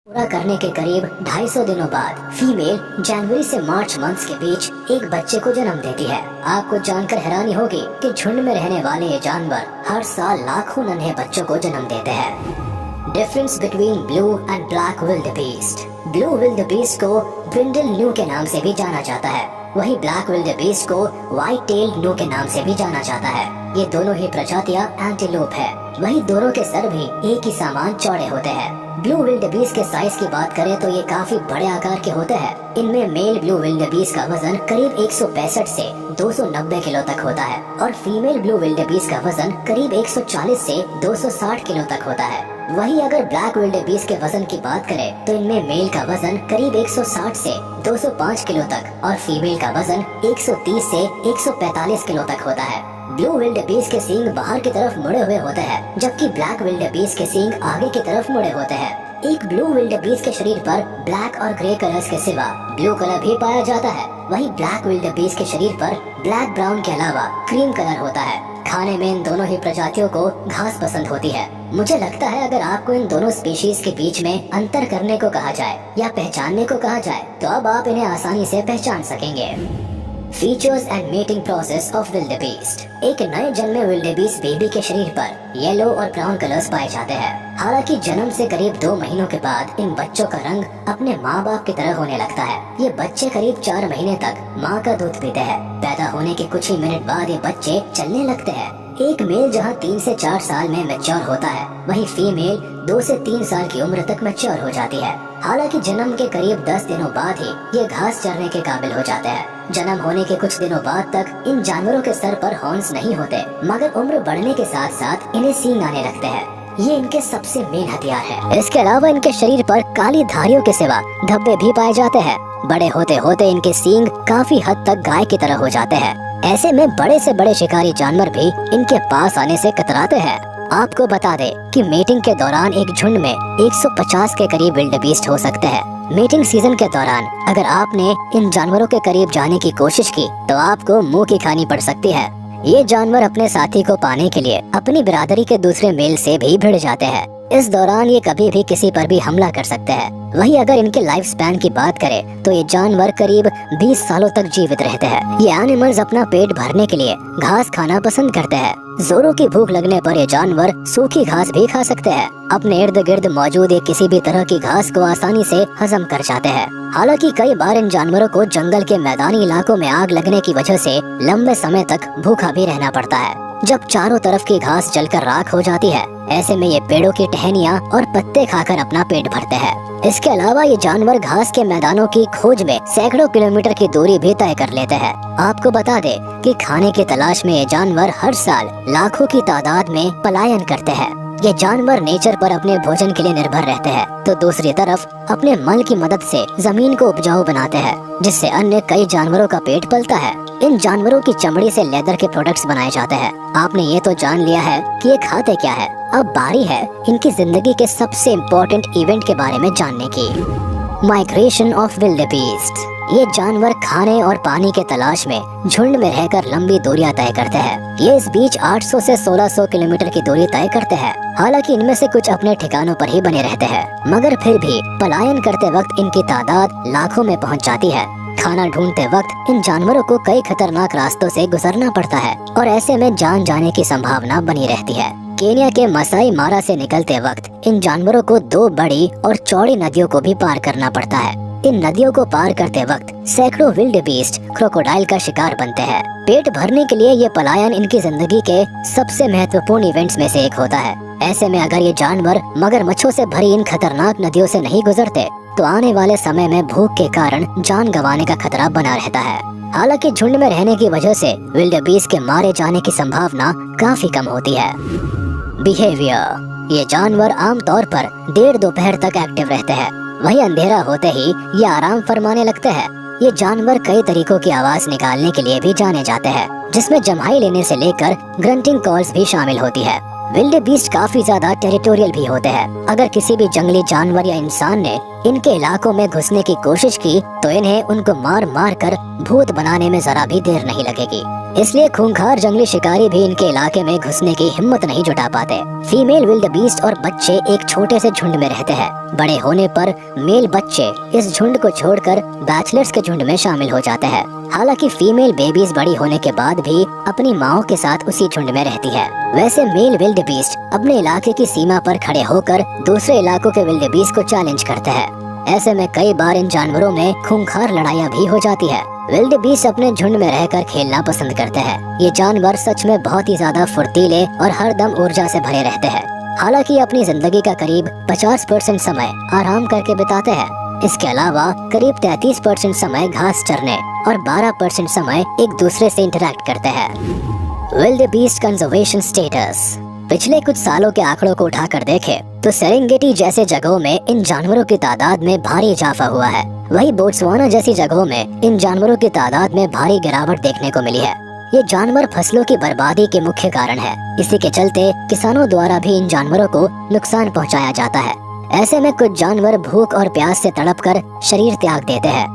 पूरा करने के करीब 250 दिनों बाद फीमेल जनवरी से मार्च मंथ्स के बीच एक बच्चे को जन्म देती है। आपको जानकर हैरानी होगी कि झुंड में रहने वाले ये जानवर हर साल लाखों नन्हे बच्चों को जन्म देते हैं। Difference between blue and black wildebeest. Blue wildebeest को ब्रिंडल न्यू के नाम से भी जाना जाता है, वही ब्लैक विल्डेबीस्ट को व्हाइट टेल्ड न्यू के नाम से भी जाना जाता है। ये दोनों ही प्रजातियां एंटीलोप है, वही दोनों के सर भी एक ही समान चौड़े होते हैं। ब्लू विल्डेबीस्ट के साइज की बात करें तो ये काफी बड़े आकार के होते हैं। इनमें मेल ब्लू विल्डेबीस्ट का वजन करीब 165 से 290 किलो तक होता है और फीमेल ब्लू विल्डेबीस्ट का वजन करीब 140 से 260 किलो तक होता है। वही अगर ब्लैक विल्डेबीस्ट के वजन की बात करें तो इनमें मेल का वजन करीब 160 से 205 किलो तक और फीमेल का वजन 130 से 145 किलो तक होता है। ब्लू विल्डेबीस्ट के सींग बाहर की तरफ मुड़े हुए होते हैं, जबकि ब्लैक विल्डेबीस्ट के सींग आगे की तरफ मुड़े होते हैं। एक ब्लू विल्डेबीस्ट के शरीर पर ब्लैक और ग्रे कलर्स के सिवा ब्लू कलर भी पाया जाता है। वहीं ब्लैक विल्डेबीस्ट के शरीर पर ब्लैक ब्राउन के अलावा क्रीम कलर होता है। खाने में इन दोनों ही प्रजातियों को घास पसंद होती है। मुझे लगता है अगर आपको इन दोनों स्पीशीज के बीच में अंतर करने को कहा जाए या पहचानने को कहा जाए तो अब आप इन्हें आसानी से पहचान सकेंगे। Features and mating process of wildebeest. एक नए जन्मे विल्डेबीस्ट बेबी के शरीर पर येलो और ब्राउन कलर्स पाए जाते हैं। हालांकि जन्म से करीब 2 महीनों के बाद इन बच्चों का रंग अपने माँ बाप की तरह होने लगता है। ये बच्चे करीब 4 महीने तक माँ का दूध पीते हैं। पैदा होने के कुछ ही मिनट बाद ये बच्चे चलने लगते हैं। एक मेल जहाँ 3 से 4 साल में मैच्योर होता है, वहीं फीमेल 2 से 3 साल की उम्र तक मैच्योर हो जाती है। हालांकि जन्म के करीब 10 दिनों बाद ही ये घास चरने के काबिल हो जाते हैं। जन्म होने के कुछ दिनों बाद तक इन जानवरों के सर पर हॉर्न्स नहीं होते, मगर उम्र बढ़ने के साथ साथ इन्हें सींग आने लगते हैं। ये इनके सबसे मेन हथियार है। इसके अलावा इनके शरीर पर काली धारियों के सिवा धब्बे भी पाए जाते हैं। बड़े होते होते इनके सींग काफी हद तक गाय की तरह हो जाते हैं। ऐसे में बड़े से बड़े शिकारी जानवर भी इनके पास आने से कतराते हैं। आपको बता दे कि मेटिंग के दौरान एक झुंड में 150 के करीब विल्डेबीस्ट हो सकते हैं। मेटिंग सीजन के दौरान अगर आपने इन जानवरों के करीब जाने की कोशिश की तो आपको मुंह की खानी पड़ सकती है। ये जानवर अपने साथी को पाने के लिए अपनी बिरादरी के दूसरे मेल से भी भिड़ जाते हैं। इस दौरान ये कभी भी किसी पर भी हमला कर सकते हैं। वही अगर इनके लाइफ स्पैन की बात करें तो ये जानवर करीब 20 सालों तक जीवित रहते हैं। ये एनिमल्स अपना पेट भरने के लिए घास खाना पसंद करते हैं। जोरों की भूख लगने पर ये जानवर सूखी घास भी खा सकते हैं। अपने इर्द गिर्द मौजूद एक किसी भी तरह की घास को आसानी से हजम कर जाते हैं। हालांकि कई बार इन जानवरों को जंगल के मैदानी इलाकों में आग लगने की वजह से लंबे समय तक भूखा भी रहना पड़ता है। जब चारों तरफ की घास जलकर राख हो जाती है, ऐसे में ये पेड़ों की टहनियाँ और पत्ते खाकर अपना पेट भरते हैं। इसके अलावा ये जानवर घास के मैदानों की खोज में सैकड़ों किलोमीटर की दूरी भी तय कर लेते हैं। आपको बता दे कि खाने की तलाश में ये जानवर हर साल लाखों की तादाद में पलायन करते हैं। ये जानवर नेचर पर अपने भोजन के लिए निर्भर रहते हैं, तो दूसरी तरफ अपने मल की मदद से जमीन को उपजाऊ बनाते हैं, जिससे अन्य कई जानवरों का पेट पलता है। इन जानवरों की चमड़ी से लेदर के प्रोडक्ट्स बनाए जाते हैं। आपने ये तो जान लिया है कि ये खाते क्या है। अब बारी है इनकी जिंदगी के सबसे इम्पोर्टेंट इवेंट के बारे में जानने की। Migration of wildebeest. ये जानवर खाने और पानी के तलाश में झुंड में रहकर लंबी दूरियां तय करते हैं। ये इस बीच 800 से 1600 किलोमीटर की दूरी तय करते हैं। हालांकि इनमें से कुछ अपने ठिकानों पर ही बने रहते हैं, मगर फिर भी पलायन करते वक्त इनकी तादाद लाखों में पहुंच जाती है। खाना ढूंढते वक्त इन जानवरों को कई खतरनाक रास्तों से गुजरना पड़ता है और ऐसे में जान जाने की संभावना बनी रहती है। केन्या के मसाई मारा से निकलते वक्त इन जानवरों को 2 बड़ी और चौड़ी नदियों को भी पार करना पड़ता है। इन नदियों को पार करते वक्त सैकड़ों विल्डेबीस्ट क्रोकोडाइल का शिकार बनते हैं। पेट भरने के लिए ये पलायन इनकी जिंदगी के सबसे महत्वपूर्ण इवेंट्स में से एक होता है। ऐसे में अगर ये जानवर मगरमच्छों से भरी इन खतरनाक नदियों से नहीं गुजरते तो आने वाले समय में भूख के कारण जान गंवाने का खतरा बना रहता है। हालांकि झुंड में रहने की वजह से विल्डेबीस्ट के मारे जाने की संभावना काफी कम होती है। बिहेवियर। ये जानवर आमतौर पर देर दोपहर तक एक्टिव रहते हैं। वही अंधेरा होते ही ये आराम फरमाने लगते हैं। ये जानवर कई तरीकों की आवाज निकालने के लिए भी जाने जाते हैं, जिसमें जम्हाई लेने से लेकर ग्रंटिंग कॉल्स भी शामिल होती है। विल्डेबीस्ट काफी ज्यादा टेरिटोरियल भी होते हैं। अगर किसी भी जंगली जानवर या इंसान ने इनके इलाकों में घुसने की कोशिश की तो इन्हें उनको मार मार कर भूत बनाने में जरा भी देर नहीं लगेगी। इसलिए खूंखार जंगली शिकारी भी इनके इलाके में घुसने की हिम्मत नहीं जुटा पाते। फीमेल विल्ड बीस्ट और बच्चे एक छोटे से झुंड में रहते हैं। बड़े होने पर मेल बच्चे इस झुंड को छोड़कर बैचलर्स के झुंड में शामिल हो जाते हैं। हालांकि फीमेल बेबीज बड़ी होने के बाद भी अपनी माओ के साथ उसी झुंड में रहती है। वैसे मेल विल्ड बीस्ट अपने इलाके की सीमा पर खड़े होकर दूसरे इलाकों के विल्ड बीस्ट को चैलेंज करते हैं। ऐसे में कई बार इन जानवरों में खूंखार लड़ाइयाँ भी हो जाती है। विल्ड बीस्ट अपने झुंड में रहकर खेलना पसंद करते हैं। ये जानवर सच में बहुत ही ज्यादा फुर्तीले और हर दम ऊर्जा से भरे रहते हैं। हालांकि अपनी जिंदगी का करीब 50% समय आराम करके बिताते हैं। इसके अलावा करीब 33% समय घास चरने और 12% समय एक दूसरे से इंटरेक्ट करते हैं। Wild beast conservation status. पिछले कुछ सालों के आंकड़ों को उठाकर देखें तो सेरेंगेटी जैसे जगहों में इन जानवरों की तादाद में भारी इजाफा हुआ है। वहीं बोत्सवाना जैसी जगहों में इन जानवरों की तादाद में भारी गिरावट देखने को मिली है। ये जानवर फसलों की बर्बादी के मुख्य कारण है। इसी के चलते किसानों द्वारा भी इन जानवरों को नुकसान पहुंचाया जाता है। ऐसे में कुछ जानवर भूख और प्यास से तड़पकर शरीर त्याग देते हैं।